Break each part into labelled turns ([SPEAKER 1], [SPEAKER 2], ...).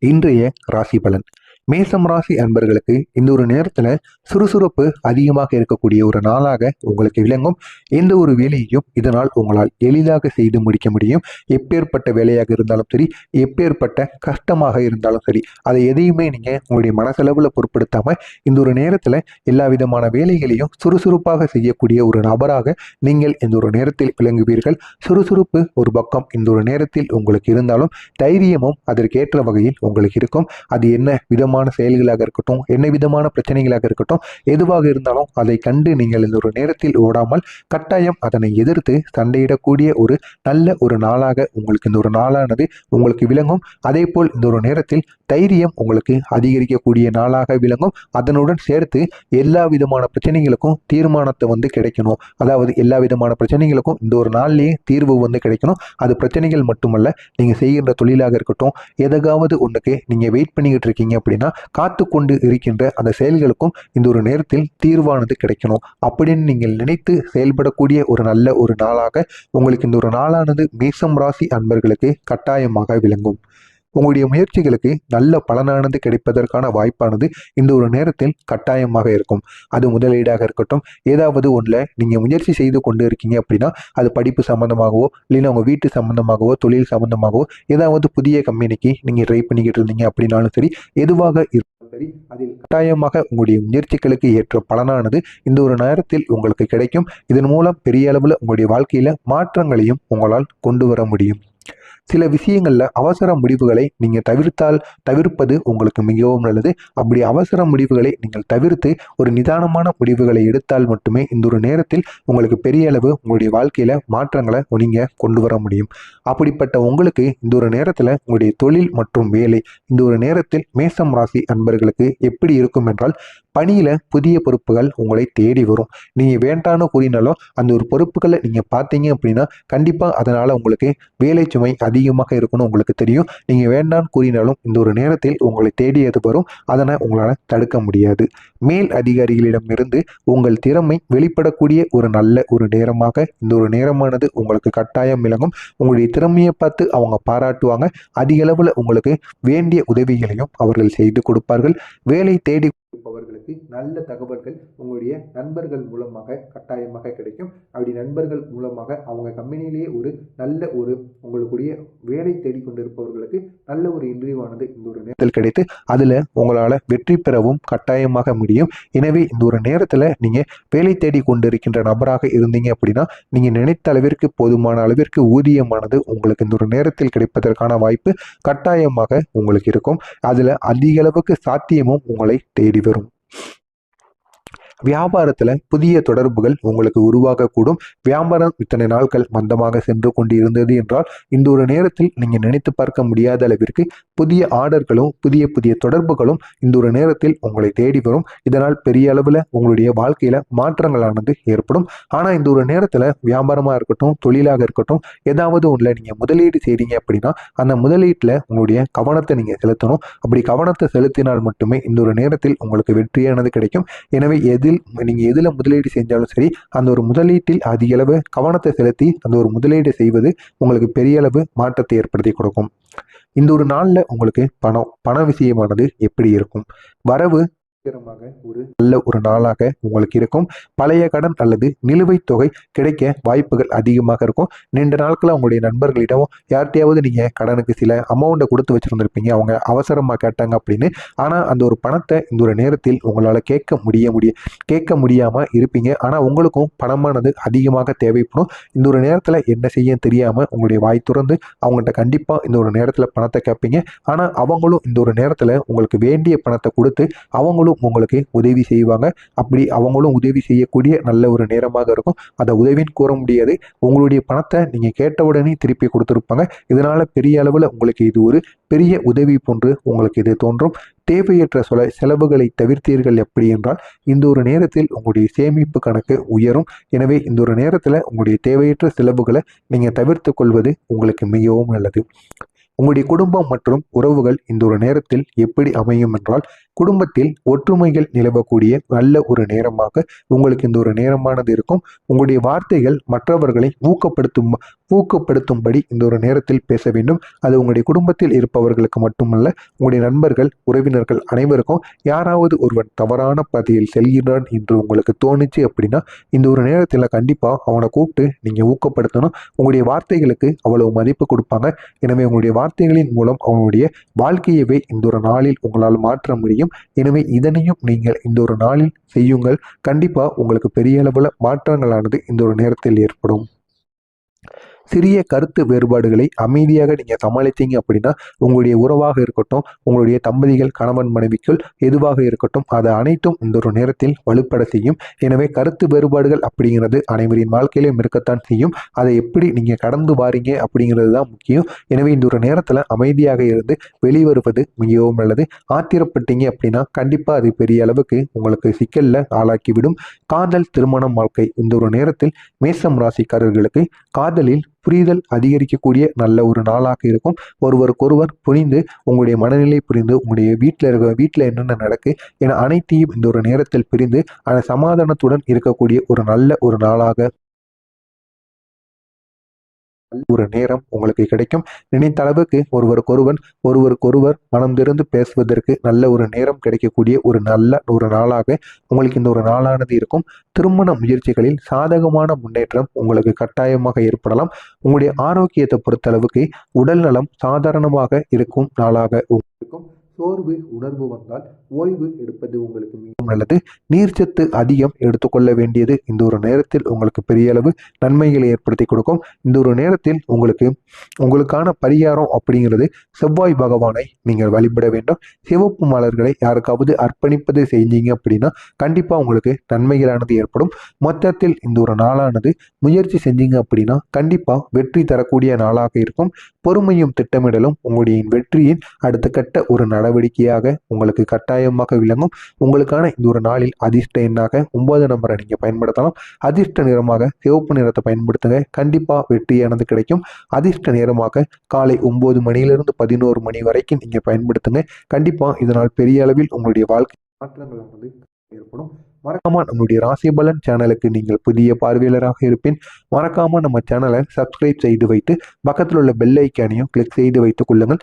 [SPEAKER 1] இன்றைய ராசி பலன். மேசம் ராசி அன்பர்களுக்கு இந்த ஒரு நேரத்துல சுறுசுறுப்பு அதிகமாக இருக்கக்கூடிய ஒரு நாளாக உங்களுக்கு விளங்கும். எந்த ஒரு வேலையையும் இதனால் உங்களால் எளிதாக செய்து முடிக்க முடியும். எப்பேற்பட்ட வேலையாக இருந்தாலும் சரி, எப்பேற்பட்ட கஷ்டமாக இருந்தாலும் சரி, அதை எதையுமே நீங்க உங்களுடைய மனசளவுல பொருட்படுத்தாம இந்த ஒரு நேரத்துல எல்லா விதமான வேலைகளையும் சுறுசுறுப்பாக செய்யக்கூடிய ஒரு நபராக நீங்கள் இந்த ஒரு நேரத்தில் விளங்குவீர்கள். சுறுசுறுப்பு ஒரு பக்கம் இந்த ஒரு நேரத்தில் உங்களுக்கு இருந்தாலும் தைரியமும் அதற்கேற்ற வகையில் உங்களுக்கு இருக்கும். அது என்ன விதமான செயல்களாக இருக்கட்டும், என்ன விதமான பிரச்சனைகளாக இருக்கட்டும், எதுவாக இருந்தாலும் அதை கண்டு நீங்கள் இந்த ஒரு நேரத்தில் ஓடாமல் கட்டாயம் அதனை எதிர்த்து சண்டையிடக்கூடிய ஒரு நல்ல ஒரு நாளாக உங்களுக்கு இந்த ஒரு நாளானது உங்களுக்கு விளங்கும். அதே போல் இந்த ஒரு நேரத்தில் தைரியம் உங்களுக்கு அதிகரிக்கக்கூடிய நாளாக விளங்கும். அதனுடன் சேர்த்து எல்லா விதமான பிரச்சனைகளுக்கும் தீர்மானத்தை கிடைக்கணும். அதாவது எல்லா விதமான பிரச்சனைகளுக்கும் இந்த ஒரு நாள்லயே தீர்வு கிடைக்கணும். அது பிரச்சனைகள் மட்டுமல்ல, நீங்க செய்கின்ற தொழிலாக இருக்கட்டும், எதாவது ஒண்ணுக்கு நீங்க வெயிட் பண்ணிக்கிட்டு இருக்கீங்க அப்படின்னா காத்து கொண்டு இருக்கின்ற அந்த செயல்களுக்கும் இந்த ஒரு நேரத்தில் தீர்வானது கிடைக்கணும் அப்படின்னு நீங்கள் நினைத்து செயல்படக்கூடிய ஒரு நல்ல ஒரு நாளாக உங்களுக்கு இந்த ஒரு நாளானது மேசம் ராசி அன்பர்களுக்கு கட்டாயமாக விளங்கும். உங்களுடைய முயற்சிகளுக்கு நல்ல பலனானது கிடைப்பதற்கான வாய்ப்பானது இந்த ஒரு நேரத்தில் கட்டாயமாக இருக்கும். அது முதலீடாக இருக்கட்டும், ஏதாவது ஒன்றில் நீங்கள் முயற்சி செய்து கொண்டு இருக்கீங்க அப்படின்னா அது படிப்பு சம்மந்தமாகவோ இல்லைன்னா உங்கள் வீட்டு சம்மந்தமாகவோ தொழில் சம்மந்தமாகவோ ஏதாவது புதிய கம்பெனிக்கு நீங்கள் ட்ரை பண்ணிக்கிட்டு இருந்தீங்க அப்படின்னாலும் சரி, எதுவாக இருந்தாலும் சரி, அதில் கட்டாயமாக உங்களுடைய முயற்சிகளுக்கு ஏற்ற பலனானது இந்த ஒரு நேரத்தில் உங்களுக்கு கிடைக்கும். இதன் மூலம் பெரிய அளவில் உங்களுடைய வாழ்க்கையில் மாற்றங்களையும் உங்களால் கொண்டு வர முடியும். சில விஷயங்கள்ல அவசர முடிவுகளை நீங்க தவிர்ப்பது உங்களுக்கு மிகவும் நல்லது. அப்படி அவசர முடிவுகளை நீங்கள் தவிர்த்து ஒரு நிதானமான முடிவுகளை எடுத்தால் மட்டுமே இந்த ஒரு நேரத்தில் உங்களுக்கு பெரிய அளவு உங்களுடைய வாழ்க்கையில மாற்றங்களை நீங்க கொண்டு வர முடியும். அப்படிப்பட்ட உங்களுக்கு இந்த ஒரு நேரத்துல உங்களுடைய தொழில் மற்றும் வேலை இந்த ஒரு நேரத்தில் மேசம் ராசி அன்பர்களுக்கு எப்படி இருக்கும் என்றால், பணியில புதிய பொறுப்புகள் உங்களை தேடி வரும். நீங்க வேண்டான்னு கூறினாலும் அந்த ஒரு பொறுப்புகளை நீங்க பார்த்தீங்க அப்படின்னா கண்டிப்பா அதனால உங்களுக்கு வேலை சுமை அதிகமாக இருக்கும்னு உங்களுக்கு தெரியும். நீங்க வேண்டான்னு கூறினாலும் இந்த ஒரு நேரத்தில் உங்களை தேடியது வரும். அதனை உங்களால தடுக்க முடியாது. மேல் அதிகாரிகளிடம் இருந்து உங்கள் திறமை வெளிப்படக்கூடிய ஒரு நல்ல ஒரு நேரமாக இந்த ஒரு நேரமானது உங்களுக்கு கட்டாயம் விளங்கும். உங்களுடைய திறமையை பார்த்து அவங்க பாராட்டுவாங்க. அதிக அளவுல உங்களுக்கு வேண்டிய உதவிகளையும் அவர்கள் செய்து கொடுப்பார்கள். வேலை தேடி இருப்பவர்களுக்கு நல்ல தகவல்கள் உங்களுடைய நண்பர்கள் மூலமாக கட்டாயமாக கிடைக்கும். அப்படி நண்பர்கள் மூலமாக அவங்க கம்பெனிலேயே ஒரு நல்ல ஒரு உங்களுடைய வேலை தேடிக்கொண்டிருப்பவர்களுக்கு நல்ல ஒரு இன்டர்வியூவானது இந்த ஒரு நேரத்தில் கிடைத்து அதுல உங்களால வெற்றி பெறவும் கட்டாயமாக முடியும். எனவே இந்த ஒரு நேரத்துல நீங்க வேலை தேடி கொண்டிருக்கின்ற நபராக இருந்தீங்க அப்படின்னா நீங்க நினைத்த அளவிற்கு போதுமான அளவிற்கு ஊதியமானது உங்களுக்கு இந்த ஒரு நேரத்தில் கிடைப்பதற்கான வாய்ப்பு கட்டாயமாக உங்களுக்கு இருக்கும். அதுல அதிக அளவுக்கு சாத்தியமும் உங்களை தேடி வரும். வியாபாரத்துல புதிய தொடர்புகள் உங்களுக்கு உருவாகக்கூடும். வியாபாரம் இத்தனை நாட்கள் மந்தமாக சென்று கொண்டு இருந்தது என்றால் இந்த ஒரு நேரத்தில் நீங்க நினைத்து பார்க்க முடியாத அளவிற்கு புதிய ஆர்டர்களும் புதிய புதிய தொடர்புகளும் இந்த ஒரு நேரத்தில் உங்களை தேடி வரும். இதனால் பெரிய அளவுல உங்களுடைய வாழ்க்கையில மாற்றங்களானது ஏற்படும். ஆனா இந்த ஒரு நேரத்துல வியாபாரமா இருக்கட்டும், தொழிலாக இருக்கட்டும், ஏதாவது ஒண்ணுல நீங்க முதலீடு செய்றீங்க அப்படின்னா அந்த முதலீட்டுல உங்களுடைய கவனத்தை நீங்க செலுத்தணும். அப்படி கவனத்தை செலுத்தினால் மட்டுமே இந்த ஒரு நேரத்தில் உங்களுக்கு வெற்றியானது கிடைக்கும். எனவே நீங்க எதுல முதலீடு செஞ்சாலும் சரி, அந்த ஒரு முதலீட்டில் அதிக அளவு கவனத்தை செலுத்தி அந்த ஒரு முதலீடு செய்வது உங்களுக்கு பெரிய அளவு மாற்றத்தை ஏற்படுத்தி கொடுக்கும். இந்த ஒரு நாள்ல உங்களுக்கு பண விஷயமானது எப்படி இருக்கும்? வரவு ஒரு நல்ல ஒரு நாளாக உங்களுக்கு இருக்கும். பழைய கடன் அல்லது நிலுவைத் தொகை கிடைக்க வாய்ப்புகள் அதிகமாக இருக்கும். நீண்ட நாட்கள உங்களுடைய நண்பர்களிடம் யார்கிட்டயாவது நீங்க கடனுக்கு சில அமௌண்ட்டை கொடுத்து வச்சிருந்திருப்பீங்க, அவங்க அவசரமா கேட்டாங்க அப்படின்னு. ஆனா அந்த ஒரு பணத்தை இந்த ஒரு நேரத்தில் உங்களால கேட்க முடியாம இருப்பீங்க. ஆனா உங்களுக்கும் பணமானது அதிகமாக தேவைப்படும். இந்த ஒரு நேரத்துல என்ன செய்ய தெரியாம உங்களுடைய வாய் துறந்து அவங்கள்ட்ட கண்டிப்பா இந்த ஒரு நேரத்துல பணத்தை கேட்பீங்க. ஆனா அவங்களும் இந்த ஒரு நேரத்துல உங்களுக்கு வேண்டிய பணத்தை கொடுத்து அவங்களும் உங்களுக்கு உதவி செய்வாங்க. அப்படி அவங்களும் உதவி செய்யக்கூடிய நல்ல ஒரு நேரமாக இருக்கும். அதை உதவின்னு கூற முடியாது. உங்களுடைய பணத்தை நீங்க கேட்டவுடனே திருப்பி கொடுத்துருப்பாங்க. இதனால பெரிய அளவுல உங்களுக்கு இது ஒரு பெரிய உதவி போன்று உங்களுக்கு இது தோன்றும். தேவையற்ற செலவுகளை தவிர்த்தீர்கள் எப்படி என்றால் இந்த ஒரு நேரத்தில் உங்களுடைய சேமிப்பு கணக்கு உயரும். எனவே இந்த ஒரு நேரத்துல உங்களுடைய தேவையற்ற செலவுகளை நீங்க தவிர்த்து கொள்வது உங்களுக்கு மிகவும் நல்லது. உங்களுடைய குடும்பம் மற்றும் உறவுகள் இந்த ஒரு நேரத்தில் எப்படி அமையும் என்றால், குடும்பத்தில் ஒற்றுமைகள் நிலவக்கூடிய நல்ல ஒரு நேரமாக உங்களுக்கு இந்த ஒரு நேரமானது இருக்கும். உங்களுடைய வார்த்தைகள் மற்றவர்களை ஊக்கப்படுத்தும்படி இந்த ஒரு நேரத்தில் பேச வேண்டும். அது உங்களுடைய குடும்பத்தில் இருப்பவர்களுக்கு மட்டுமல்ல, உங்களுடைய நண்பர்கள், உறவினர்கள் அனைவருக்கும் யாராவது ஒருவன் தவறான பாதையில் செல்கிறான் என்று உங்களுக்கு தோணுச்சு அப்படின்னா, இந்த ஒரு நேரத்தில் கண்டிப்பாக அவனை கூப்பிட்டு நீங்கள் ஊக்கப்படுத்தணும். உங்களுடைய வார்த்தைகளுக்கு அவ்வளவு மதிப்பு கொடுப்பாங்க. எனவே உங்களுடைய வார்த்தைகளின் மூலம் அவனுடைய வாழ்க்கையவே இந்த ஒரு நாளில் உங்களால் மாற்ற முடியும். எனவே இதனையும் நீங்கள் இந்த ஒரு நாளில் செய்யுங்கள். கண்டிப்பாக உங்களுக்கு பெரிய அளவில் மாற்றங்களானது இந்த ஒரு நேரத்தில் ஏற்படும். சிறிய கருத்து வேறுபாடுகளை அமைதியாக நீங்கள் சமாளித்தீங்க அப்படின்னா, உங்களுடைய உறவாக இருக்கட்டும், உங்களுடைய தம்பதிகள் கணவன் மனைவிக்குள் எதுவாக இருக்கட்டும், அது அனைத்தும் இந்த ஒரு நேரத்தில் வலுப்பட செய்யும். எனவே கருத்து வேறுபாடுகள் அப்படிங்கிறது அனைவரின் வாழ்க்கையிலும் இருக்கத்தான் செய்யும். அதை எப்படி நீங்கள் கடந்து வாரீங்க அப்படிங்கிறது தான் முக்கியம். எனவே இந்த ஒரு நேரத்தில் அமைதியாக இருந்து வெளிவருவது மிகவும் நல்லது. ஆத்திரப்பட்டீங்க அப்படின்னா கண்டிப்பாக அது பெரிய அளவுக்கு உங்களுக்கு சிக்கலில் ஆளாக்கிவிடும். காதல் திருமணம் வாழ்க்கை இந்த ஒரு நேரத்தில் மேசம் ராசிக்காரர்களுக்கு காதலில் புரிதல் அதிகரிக்கக்கூடிய நல்ல ஒரு நாளாக இருக்கும். ஒருவருக்கொருவர் புரிந்து உங்களுடைய மனநிலை புரிந்து உங்களுடைய வீட்டில் என்னென்ன நடக்கு என அனைத்தையும் இந்த ஒரு நேரத்தில் பிரிந்து அந்த சமாதானத்துடன் இருக்கக்கூடிய ஒரு நல்ல ஒரு நாளாக ஒரு நேரம் உங்களுக்கு கிடைக்கும். நினைத்த அளவுக்கு ஒருவருக்கொருவர் மனம் திறந்து பேசுவதற்கு நல்ல ஒரு நேரம் கிடைக்கக்கூடிய ஒரு நல்ல ஒரு நாளாக உங்களுக்கு இந்த ஒரு நாளானது இருக்கும். திருமண முயற்சிகளில் சாதகமான முன்னேற்றம் உங்களுக்கு கட்டாயமாக ஏற்படலாம். உங்களுடைய ஆரோக்கியத்தை பொறுத்தளவுக்கு உடல் நலம் சாதாரணமாக இருக்கும் நாளாக இருக்கும். சோர்வு உணர்வு வந்தால் ஓய்வு எடுப்பது உங்களுக்கு மிகவும் நல்லது. நீர்ச்சத்து அதிகம் எடுத்துக்கொள்ள வேண்டியது இந்த ஒரு நேரத்தில் உங்களுக்கு பெரிய அளவு நன்மைகளை ஏற்படுத்தி கொடுக்கும். இந்த ஒரு நேரத்தில் உங்களுக்கான பரிகாரம் அப்படிங்கிறது செவ்வாய் பகவானை நீங்கள் வழிபட வேண்டும். சிவப்பு மலர்களை யாருக்காவது அர்ப்பணிப்பது செஞ்சீங்க அப்படின்னா கண்டிப்பாக உங்களுக்கு நன்மைகளானது ஏற்படும். மொத்தத்தில் இந்த ஒரு நாளானது முயற்சி செஞ்சீங்க அப்படின்னா கண்டிப்பாக வெற்றி தரக்கூடிய நாளாக இருக்கும். பொறுமையும் திட்டமிடலும் உங்களுடைய வெற்றியின் அடுத்த கட்ட ஒரு நடவடிக்கையாக உங்களுக்கு கட்டாயமாக விளங்கும். உங்களுக்கான இந்த ஒரு நாளில் அதிர்ஷ்ட எண்ணாக 9 நம்பரை நீங்கள் பயன்படுத்தலாம். அதிர்ஷ்ட நிறமாக சிவப்பு நிறத்தை பயன்படுத்துங்க. கண்டிப்பாக வெற்றியானது கிடைக்கும். அதிர்ஷ்ட நேரமாக காலை 9 மணியிலிருந்து 11 மணி வரைக்கும் நீங்கள் பயன்படுத்துங்க. கண்டிப்பாக இதனால் பெரிய அளவில் உங்களுடைய வாழ்க்கை மாற்றங்கள் ஏற்படும். மறக்காம நம்மளுடைய ராசி பலன் சேனலுக்கு நீங்கள் புதிய பார்வையாளராக இருப்பின் மறக்காம நம்ம சேனலை சப்ஸ்கிரைப் செய்து வைத்து பக்கத்தில் உள்ள பெல் ஐக்கானையும் கிளிக் செய்து வைத்துக் கொள்ளுங்கள்.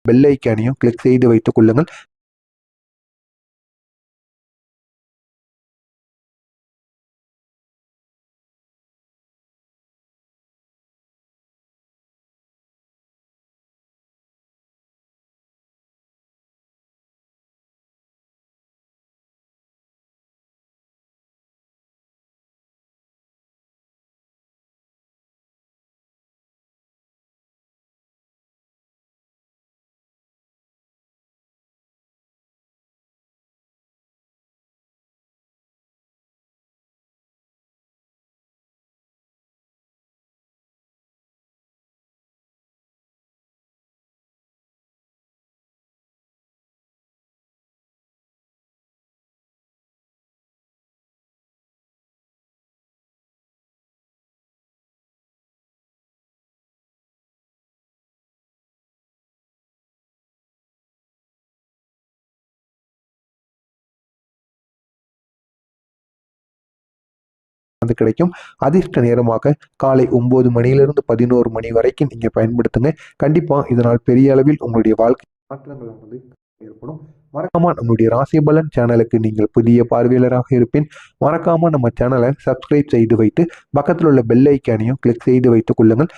[SPEAKER 1] பெல் ஐக்கானையும் கிளிக் செய்து வைத்துக் கொள்ளுங்கள். வந்து கிடைக்கும். அதிர்ஷ்ட நேரமாக காலை 9 மணியிலிருந்து 11 மணி வரைக்கும் நீங்க பயன்படுத்துங்க. கண்டிப்பா இதனால் பெரிய அளவில் உங்களுடைய வாழ்க்கை மாற்றங்கள் வந்து ஏற்படும். மறக்காம நம்முடைய ராசி பலன் சேனலுக்கு நீங்கள் புதிய பார்வையாளராக இருப்பின் மறக்காம நம்ம சேனலை சப்ஸ்கிரைப் செய்து வைத்து பக்கத்தில் உள்ள பெல் ஐக்கானையும் கிளிக் செய்து வைத்துக் கொள்ளுங்கள்.